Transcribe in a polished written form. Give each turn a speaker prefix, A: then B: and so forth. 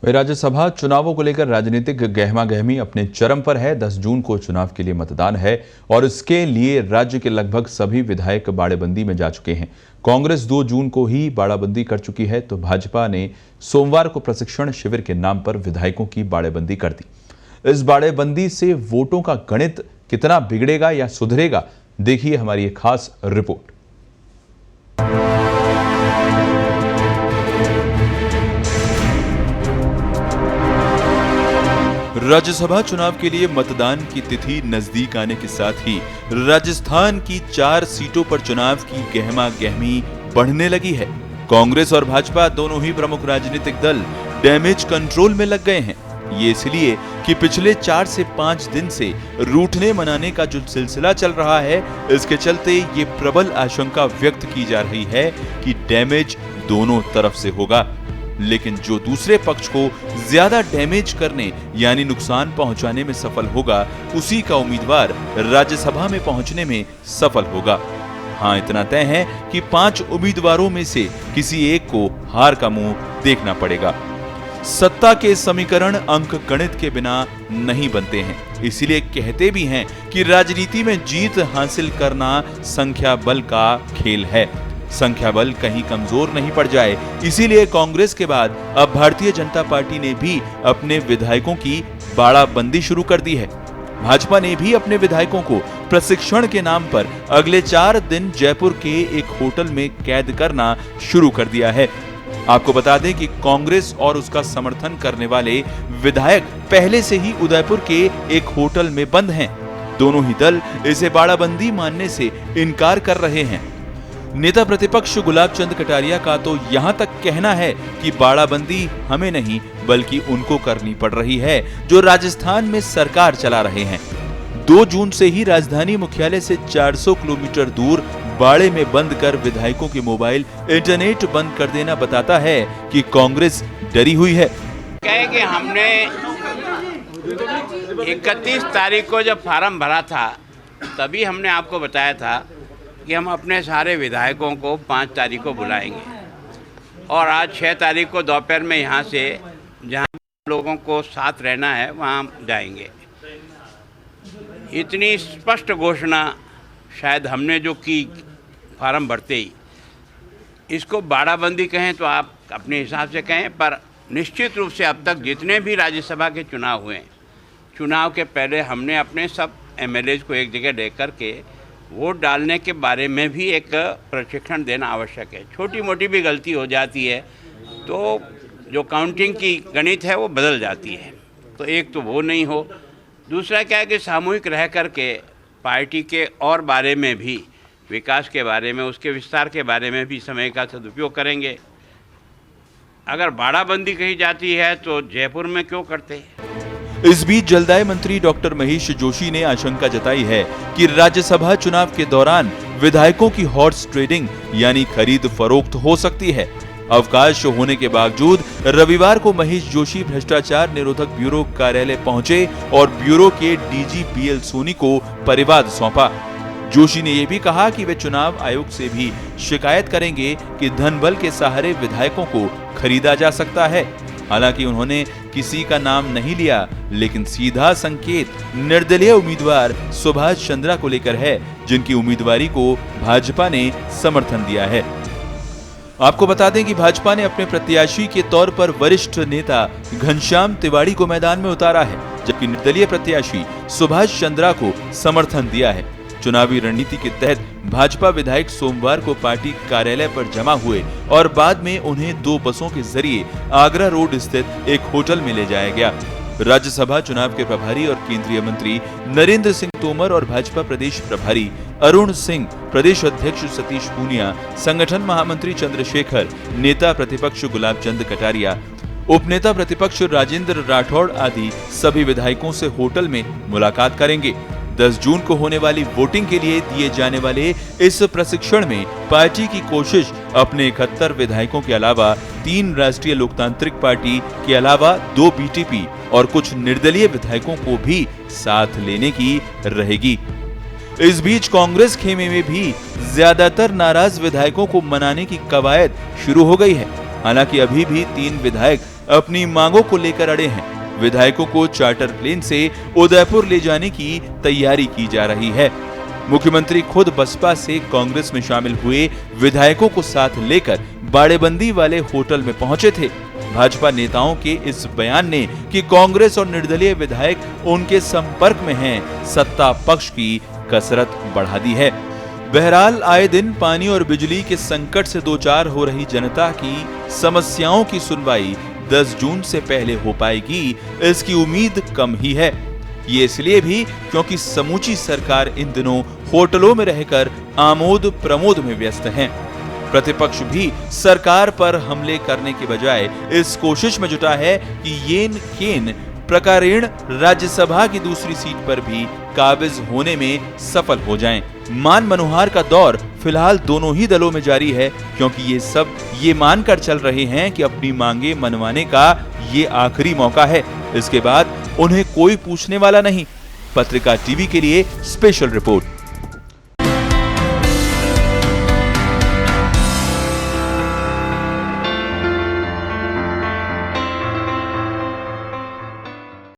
A: राज्यसभा चुनावों को लेकर राजनीतिक गहमागहमी अपने चरम पर है। 10 जून को चुनाव के लिए मतदान है और इसके लिए राज्य के लगभग सभी विधायक बाड़ेबंदी में जा चुके हैं। कांग्रेस 2 जून को ही बाड़ाबंदी कर चुकी है, तो भाजपा ने सोमवार को प्रशिक्षण शिविर के नाम पर विधायकों की बाड़ेबंदी कर दी। इस बाड़ेबंदी से वोटों का गणित कितना बिगड़ेगा या सुधरेगा, देखिए हमारी एक खास रिपोर्ट। राज्यसभा चुनाव के लिए मतदान की तिथि नजदीक आने के साथ ही राजस्थान की 4 सीटों पर चुनाव की गहमा-गहमी बढ़ने लगी है। कांग्रेस और भाजपा दोनों ही प्रमुख राजनीतिक दल डैमेज कंट्रोल में लग गए हैं। ये इसलिए कि पिछले 4 से 5 दिन से रूठने मनाने का जो सिलसिला चल रहा है, इसके चलते ये प्रबल आशंका व्यक्त की जा रही है कि डैमेज दोनों तरफ से होगा, लेकिन जो दूसरे पक्ष को ज्यादा डैमेज करने यानी नुकसान पहुंचाने में सफल होगा, उसी का उम्मीदवार राज्यसभा में पहुंचने में सफल होगा। हाँ, इतना तय है कि 5 उम्मीदवारों में से किसी एक को हार का मुंह देखना पड़ेगा। सत्ता के समीकरण अंक गणित के बिना नहीं बनते हैं, इसीलिए कहते भी हैं कि राजनीति में जीत हासिल करना संख्या बल का खेल है। संख्या बल कहीं कमजोर नहीं पड़ जाए, इसीलिए कांग्रेस के बाद अब भारतीय जनता पार्टी ने भी अपने विधायकों की बाड़ाबंदी शुरू कर दी है। भाजपा ने भी अपने विधायकों को प्रशिक्षण के नाम पर अगले 4 दिन जयपुर के एक होटल में कैद करना शुरू कर दिया है। आपको बता दें कि कांग्रेस और उसका समर्थन करने वाले विधायक पहले से ही उदयपुर के एक होटल में बंद हैं। दोनों ही दल इसे बाड़ाबंदी मानने से इनकार कर रहे हैं। नेता प्रतिपक्ष गुलाब चंद कटारिया का तो यहां तक कहना है कि बाड़ाबंदी हमें नहीं बल्कि उनको करनी पड़ रही है जो राजस्थान में सरकार चला रहे हैं। 2 जून से ही राजधानी मुख्यालय से 400 किलोमीटर दूर बाड़े में बंद कर विधायकों के मोबाइल इंटरनेट बंद कर देना बताता है कि कांग्रेस डरी हुई है।
B: कहे कि हमने 31 तारीख को जब फार्म भरा था, तभी हमने आपको बताया था कि हम अपने सारे विधायकों को 5 तारीख को बुलाएंगे और आज 6 तारीख को दोपहर में यहाँ से जहाँ लोगों को साथ रहना है वहाँ जाएंगे। इतनी स्पष्ट घोषणा शायद हमने जो की फार्म भरते ही, इसको बाड़ाबंदी कहें तो आप अपने हिसाब से कहें, पर निश्चित रूप से अब तक जितने भी राज्यसभा के चुनाव हुए, चुनाव के पहले हमने अपने सब एमएलएज को एक जगह लेकर के वोट डालने के बारे में भी एक प्रशिक्षण देना आवश्यक है। छोटी मोटी भी गलती हो जाती है तो जो काउंटिंग की गणित है वो बदल जाती है, तो एक तो वो नहीं हो। दूसरा क्या है कि सामूहिक रह कर के पार्टी के और बारे में भी, विकास के बारे में, उसके विस्तार के बारे में भी समय का सदुपयोग करेंगे। अगर बाड़ाबंदी कही जाती है तो जयपुर में क्यों करते हैं?
A: इस बीच जलदाय मंत्री डॉक्टर महेश जोशी ने आशंका जताई है कि राज्यसभा चुनाव के दौरान विधायकों की हॉर्स ट्रेडिंग यानी खरीद फरोख्त हो सकती है। अवकाश होने के बावजूद रविवार को महेश जोशी भ्रष्टाचार निरोधक ब्यूरो कार्यालय पहुंचे और ब्यूरो के डीजी पीएल सोनी को परिवाद सौंपा। जोशी ने यह भी कहा कि वे चुनाव आयोग से भी शिकायत करेंगे कि धन बल के सहारे विधायकों को खरीदा जा सकता है। हालांकि उन्होंने किसी का नाम नहीं लिया, लेकिन सीधा संकेत निर्दलीय उम्मीदवार सुभाष चंद्रा को लेकर है, जिनकी उम्मीदवारी को भाजपा ने समर्थन दिया है। आपको बता दें कि भाजपा ने अपने प्रत्याशी के तौर पर वरिष्ठ नेता घनश्याम तिवाड़ी को मैदान में उतारा है, जबकि निर्दलीय प्रत्याशी सुभाष चंद्रा को समर्थन दिया है। चुनावी रणनीति के तहत भाजपा विधायक सोमवार को पार्टी कार्यालय पर जमा हुए और बाद में उन्हें 2 बसों के जरिए आगरा रोड स्थित एक होटल में ले जाया गया। राज्यसभा चुनाव के प्रभारी और केंद्रीय मंत्री नरेंद्र सिंह तोमर और भाजपा प्रदेश प्रभारी अरुण सिंह, प्रदेश अध्यक्ष सतीश पूनिया, संगठन महामंत्री चंद्रशेखर, नेता प्रतिपक्ष गुलाब चंद कटारिया, उपनेता प्रतिपक्ष राजेंद्र राठौड़ आदि सभी विधायकों से होटल में मुलाकात करेंगे। 10 जून को होने वाली वोटिंग के लिए दिए जाने वाले इस प्रशिक्षण में पार्टी की कोशिश अपने 71 विधायकों के अलावा 3 राष्ट्रीय लोकतांत्रिक पार्टी के अलावा 2 बीटीपी और कुछ निर्दलीय विधायकों को भी साथ लेने की रहेगी। इस बीच कांग्रेस खेमे में भी ज्यादातर नाराज विधायकों को मनाने की कवायद शुरू हो गई है। हालांकि अभी भी 3 विधायक अपनी मांगों को लेकर अड़े हैं। विधायकों को चार्टर प्लेन से उदयपुर ले जाने की तैयारी की जा रही है। मुख्यमंत्री खुद बसपा से कांग्रेस में शामिल हुए विधायकों को साथ लेकर बाड़ेबंदी वाले होटल में पहुंचे थे। भाजपा नेताओं के इस बयान ने कि कांग्रेस और निर्दलीय विधायक उनके संपर्क में हैं, सत्ता पक्ष की कसरत बढ़ा दी है। बहरहाल आए दिन पानी और बिजली के संकट से दो चार हो रही जनता की समस्याओं की सुनवाई 10 जून से पहले हो पाएगी, इसकी उम्मीद कम ही है। ये इसलिए भी क्योंकि समूची सरकार इन दिनों होटलों में रहकर आमोद प्रमोद में व्यस्त है। प्रतिपक्ष भी सरकार पर हमले करने के बजाय इस कोशिश में जुटा है कि येन केन प्रकारेण राज्यसभा की दूसरी सीट पर भी काबिज होने में सफल हो जाएं। मान मनोहार का दौर फिलहाल दोनों ही दलों में जारी है, क्योंकि ये सब ये मानकर चल रहे हैं कि अपनी मांगे मनवाने का ये आखिरी मौका है। इसके बाद उन्हें कोई पूछने वाला नहीं। पत्रिका टीवी के लिए स्पेशल रिपोर्ट।